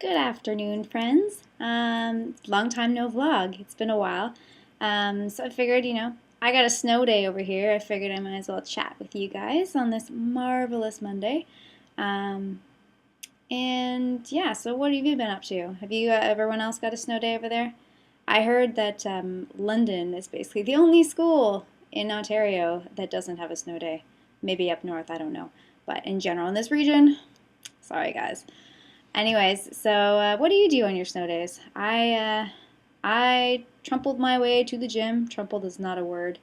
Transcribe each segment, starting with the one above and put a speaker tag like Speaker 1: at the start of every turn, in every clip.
Speaker 1: Good afternoon, friends. Long time no vlog. It's been a while. So I figured, I got a snow day over here. I figured I might as well chat with you guys on this marvelous Monday. Um, and yeah, so what have you been up to? Have you, everyone else got a snow day over there? I heard that London is basically the only school in Ontario that doesn't have a snow day. Maybe up north, I don't know. But in general, in this region, sorry guys. Anyways, so what do you do on your snow days? I trumpled my way to the gym. Trumpled is not a word.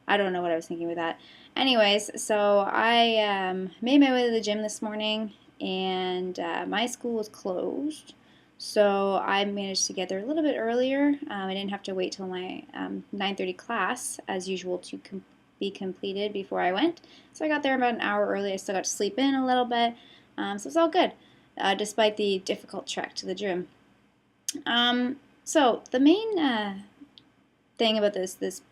Speaker 1: I don't know what I was thinking with that. Anyways, so I made my way to the gym this morning, and my school was closed. So I managed to get there a little bit earlier. I didn't have to wait till my 9:30 class, as usual, to be completed before I went. So I got there about an hour early. I still got to sleep in a little bit, so it's all good, despite the difficult trek to the gym. So the main thing about this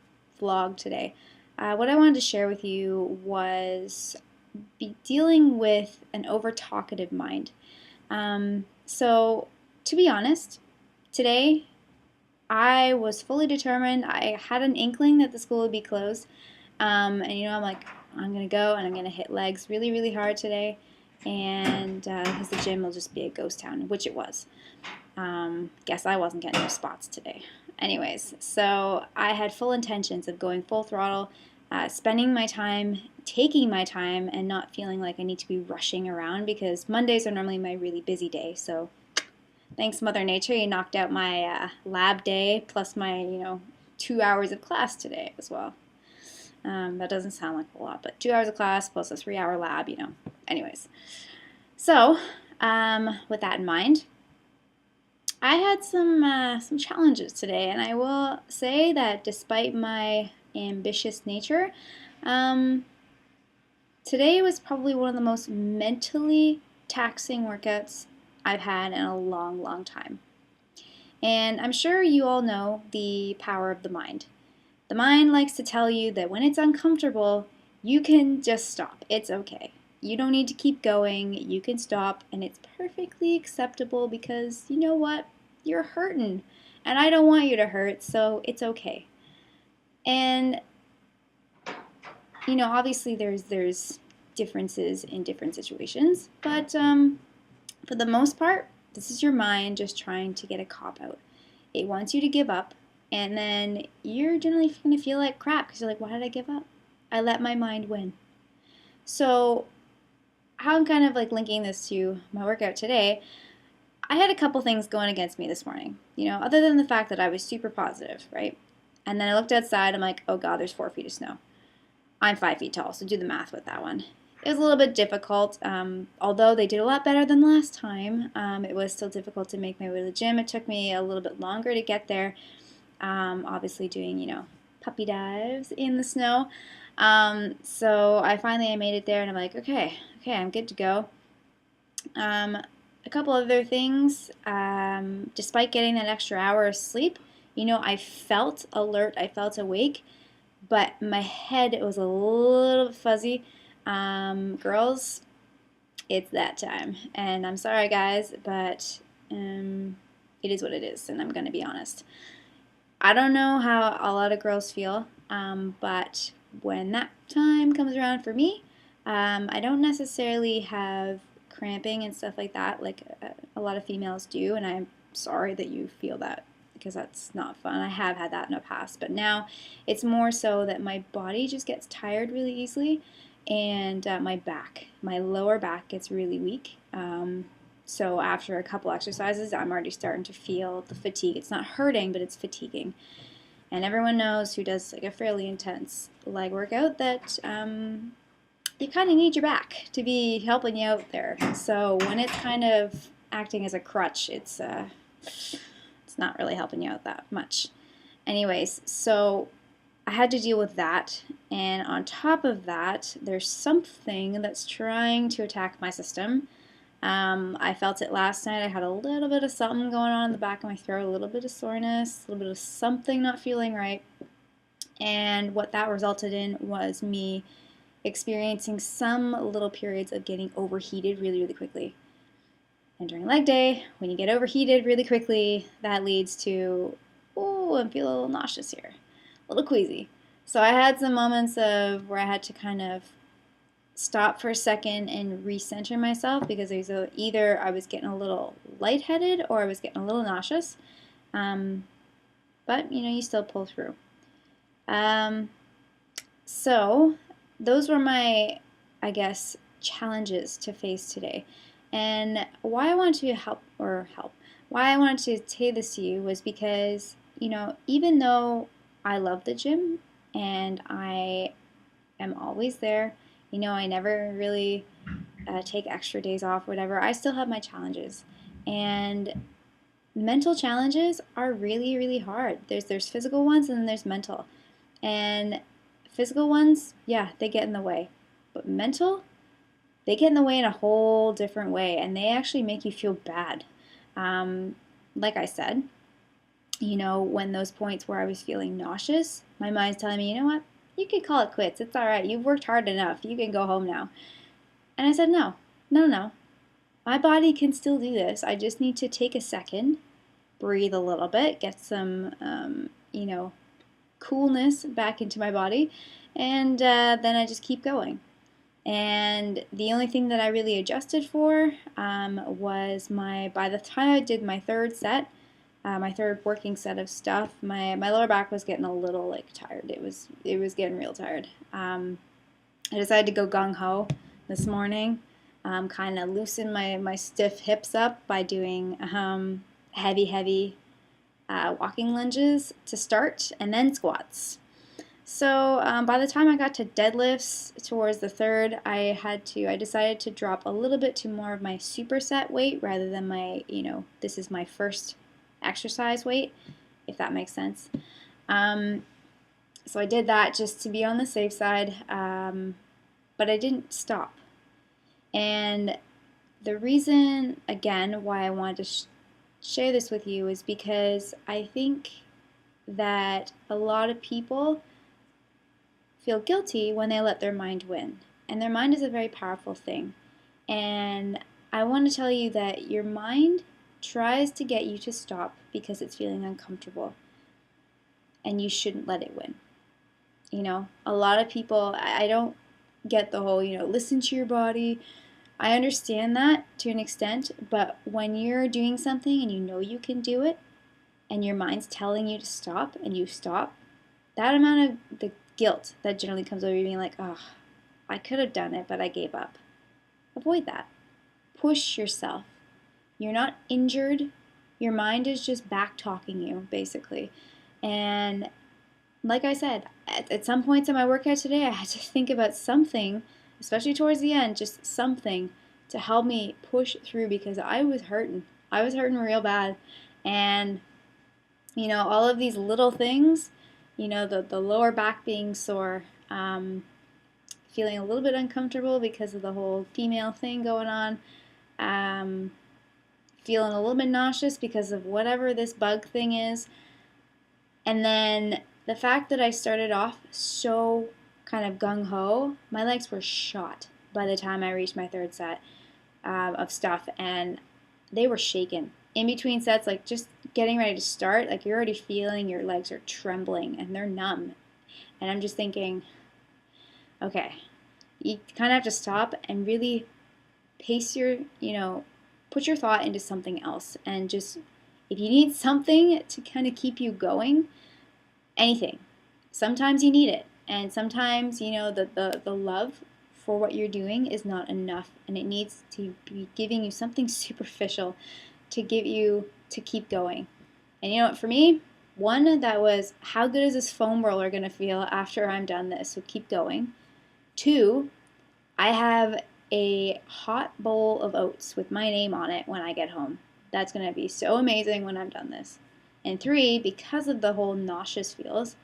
Speaker 1: vlog today, what I wanted to share with you was dealing with an over talkative mind. So to be honest, today I was fully determined. I had an inkling that the school would be closed, and I'm like, I'm gonna go and I'm gonna hit legs really, really hard today, and because the gym will just be a ghost town, which it was. Guess I wasn't getting no spots today. Anyways, so I had full intentions of going full throttle, spending my time, taking my time, and not feeling like I need to be rushing around because Mondays are normally my really busy day. So thanks, Mother Nature, you knocked out my lab day plus my 2 hours of class today as well. That doesn't sound like a lot, but 2 hours of class plus a 3-hour lab, Anyways, so with that in mind, I had some challenges today, and I will say that despite my ambitious nature, um, today was probably one of the most mentally taxing workouts I've had in a long, long time. And I'm sure you all know the power of the mind. The mind likes to tell you that when it's uncomfortable, you can just stop. It's okay. You don't need to keep going. You can stop, and it's perfectly acceptable because you know what? You're hurting, and I don't want you to hurt, so it's okay. And obviously there's differences in different situations, but for the most part, this is your mind just trying to get a cop out. It wants you to give up, and then you're generally going to feel like crap because you're like, why did I give up? I let my mind win. So how I'm kind of like linking this to my workout today, I had a couple things going against me this morning, other than the fact that I was super positive, right? And then I looked outside, I'm like, oh God, there's 4 feet of snow. I'm 5 feet tall, so do the math with that one. It was a little bit difficult, although they did a lot better than last time. It was still difficult to make my way to the gym. It took me a little bit longer to get there, obviously doing, puppy dives in the snow. So I made it there, and I'm like, okay, I'm good to go. A couple other things, despite getting that extra hour of sleep, I felt alert, I felt awake, but my head was a little fuzzy. Girls, it's that time. And I'm sorry, guys, but it is what it is, and I'm going to be honest. I don't know how a lot of girls feel, but when that time comes around for me, I don't necessarily have cramping and stuff like that, like a lot of females do, and I'm sorry that you feel that because that's not fun. I have had that in the past, but now it's more so that my body just gets tired really easily, and my lower back gets really weak. So after a couple exercises, I'm already starting to feel the fatigue. It's not hurting, but it's fatiguing. And everyone knows who does like a fairly intense leg workout that you kind of need your back to be helping you out there. So when it's kind of acting as a crutch, it's not really helping you out that much. Anyways, so I had to deal with that, and on top of that, there's something that's trying to attack my system. I felt it last night. I had a little bit of something going on in the back of my throat, a little bit of soreness, a little bit of something not feeling right. And what that resulted in was me experiencing some little periods of getting overheated really, really quickly. And during leg day, when you get overheated really quickly, that leads to, oh, I feel a little nauseous here, a little queasy. So I had some moments of where I had to kind of stop for a second and recenter myself because either I was getting a little lightheaded or I was getting a little nauseous. But you still pull through. So those were my, I guess, challenges to face today. And why I wanted to why I wanted to say this to you was because, even though I love the gym and I am always there, I never really take extra days off, whatever, I still have my challenges. And mental challenges are really, really hard. There's physical ones and then there's mental. And physical ones, yeah, they get in the way. But mental, they get in the way in a whole different way, and they actually make you feel bad. Like I said, when those points where I was feeling nauseous, my mind's telling me, you know what? You can call it quits. It's all right. You've worked hard enough. You can go home now. And I said, no, no, no. My body can still do this. I just need to take a second, breathe a little bit, get some, coolness back into my body, and then I just keep going. And the only thing that I really adjusted for was by the time I did my third set, my third working set of stuff, my lower back was getting a little tired. It was getting real tired. I decided to go gung ho this morning, kind of loosen my stiff hips up by doing heavy walking lunges to start, and then squats. So by the time I got to deadlifts towards the third, I decided to drop a little bit to more of my superset weight rather than my, this is my first exercise weight, if that makes sense. So I did that just to be on the safe side, but I didn't stop. And the reason, again, why I wanted to share this with you is because I think that a lot of people feel guilty when they let their mind win. And their mind is a very powerful thing. And I want to tell you that your mind tries to get you to stop because it's feeling uncomfortable. And you shouldn't let it win. A lot of people, I don't get the whole, listen to your body. I understand that to an extent, but when you're doing something and you know you can do it, and your mind's telling you to stop, and you stop, that amount of the guilt that generally comes over you being like, oh, I could have done it, but I gave up. Avoid that. Push yourself. You're not injured. Your mind is just back talking you, basically. And like I said, at some points in my workout today, I had to think about something, especially towards the end, just something to help me push through because I was hurting. I was hurting real bad. And, all of these little things, the lower back being sore, feeling a little bit uncomfortable because of the whole female thing going on, feeling a little bit nauseous because of whatever this bug thing is, and then the fact that I started off so kind of gung-ho, my legs were shot by the time I reached my third set of stuff, and they were shaking. In between sets, just getting ready to start, you're already feeling your legs are trembling and they're numb. And I'm just thinking, okay, you kind of have to stop and really pace put your thought into something else. And just, if you need something to kind of keep you going, anything. Sometimes you need it. And sometimes, the love for what you're doing is not enough. And it needs to be giving you something superficial to keep going. And for me, one, that was, how good is this foam roller going to feel after I'm done this? So keep going. 2, I have a hot bowl of oats with my name on it when I get home. That's going to be so amazing when I'm done this. And 3, because of the whole nauseous feels,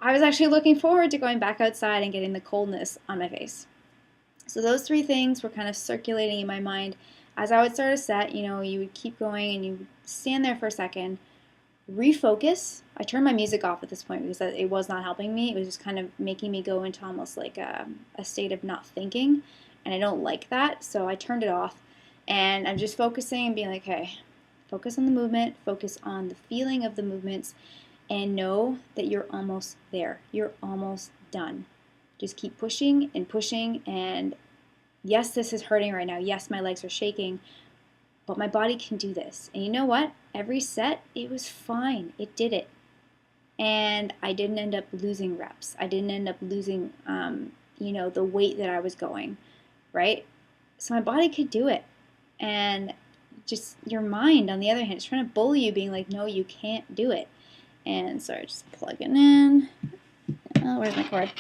Speaker 1: I was actually looking forward to going back outside and getting the coldness on my face. So those 3 things were kind of circulating in my mind. As I would start a set, you would keep going and you would stand there for a second, refocus. I turned my music off at this point because it was not helping me. It was just kind of making me go into almost like a state of not thinking, and I don't like that, so I turned it off. And I'm just focusing and being like, okay, focus on the movement, focus on the feeling of the movements, and know that you're almost there. You're almost done. Just keep pushing and pushing. And yes, this is hurting right now. Yes, my legs are shaking, but my body can do this. And you know what? Every set, it was fine. It did it. And I didn't end up losing reps. I didn't end up losing, the weight that I was going, right? So my body could do it. And just your mind, on the other hand, is trying to bully you, being like, no, you can't do it. And sorry, just plugging in. Oh, where's my cord?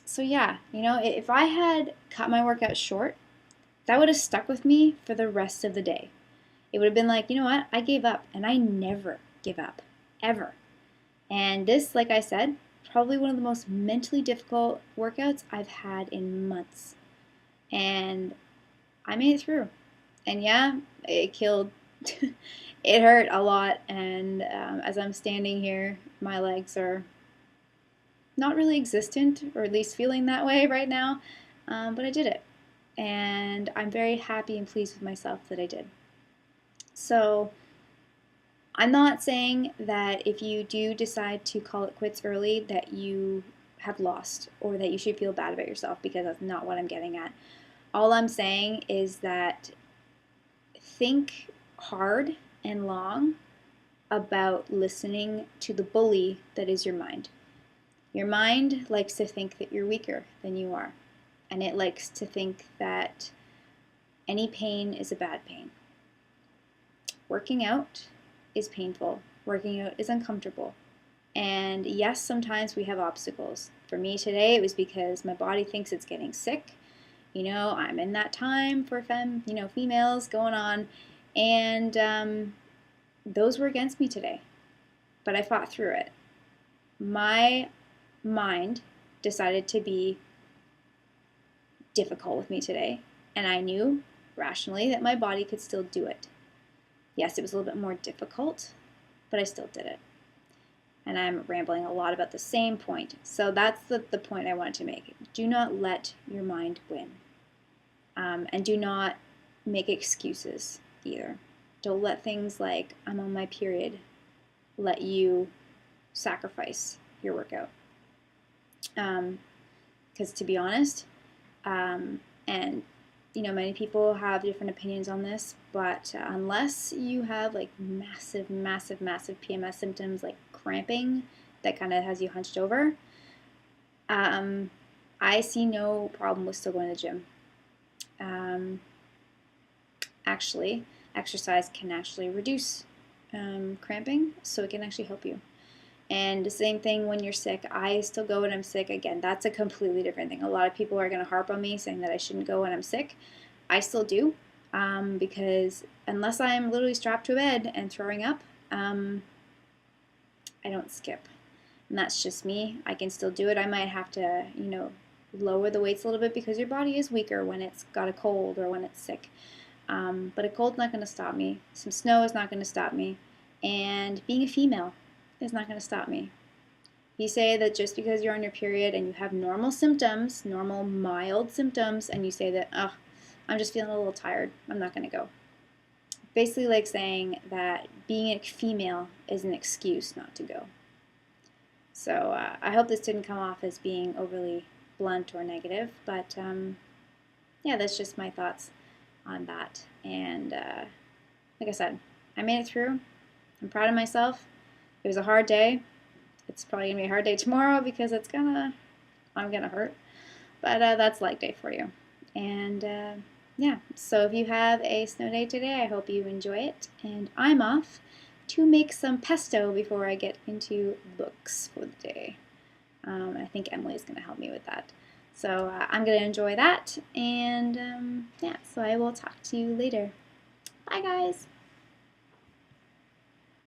Speaker 1: So yeah, if I had cut my workout short, that would have stuck with me for the rest of the day. It would have been like, you know what? I gave up, and I never give up, ever. And this, like I said, probably one of the most mentally difficult workouts I've had in months. And I made it through. And yeah, it killed. It hurt a lot. And as I'm standing here, my legs are not really existent, or at least feeling that way right now. But I did it. And I'm very happy and pleased with myself that I did. So I'm not saying that if you do decide to call it quits early that you have lost or that you should feel bad about yourself, because that's not what I'm getting at. All I'm saying is that think hard and long about listening to the bully that is your mind. Your mind likes to think that you're weaker than you are, and it likes to think that any pain is a bad pain. Working out is painful. Working out is uncomfortable. And yes, sometimes we have obstacles. For me today, it was because my body thinks it's getting sick. I'm in that time for females going on, and those were against me today. But I fought through it. My mind decided to be difficult with me today, and I knew rationally that my body could still do it. Yes, it was a little bit more difficult, but I still did it. And I'm rambling a lot about the same point. So that's the point I wanted to make. Do not let your mind win. And do not make excuses either. Don't let things like, I'm on my period, let you sacrifice your workout. Because to be honest, and many people have different opinions on this, but unless you have like massive PMS symptoms like cramping that kind of has you hunched over, I see no problem with still going to the gym. Actually, exercise can actually reduce cramping, so it can actually help you. And the same thing when you're sick. I still go when I'm sick. Again, that's a completely different thing. A lot of people are going to harp on me saying that I shouldn't go when I'm sick. I still do, because unless I'm literally strapped to a bed and throwing up, I don't skip. And that's just me. I can still do it. I might have to, lower the weights a little bit because your body is weaker when it's got a cold or when it's sick. But a cold's not going to stop me. Some snow is not going to stop me. And being a female is not going to stop me. You say that just because you're on your period and you have normal symptoms, normal mild symptoms, and you say that, oh, I'm just feeling a little tired, I'm not going to go. Basically like saying that being a female is an excuse not to go. So I hope this didn't come off as being overly blunt or negative, but yeah, that's just my thoughts on that. And like I said, I made it through. I'm proud of myself. It was a hard day. It's probably going to be a hard day tomorrow because I'm going to hurt. But that's leg day for you. And yeah, so if you have a snow day today, I hope you enjoy it. And I'm off to make some pesto before I get into books for the day. I think Emily's going to help me with that. So I'm going to enjoy that. And yeah, so I will talk to you later. Bye, guys.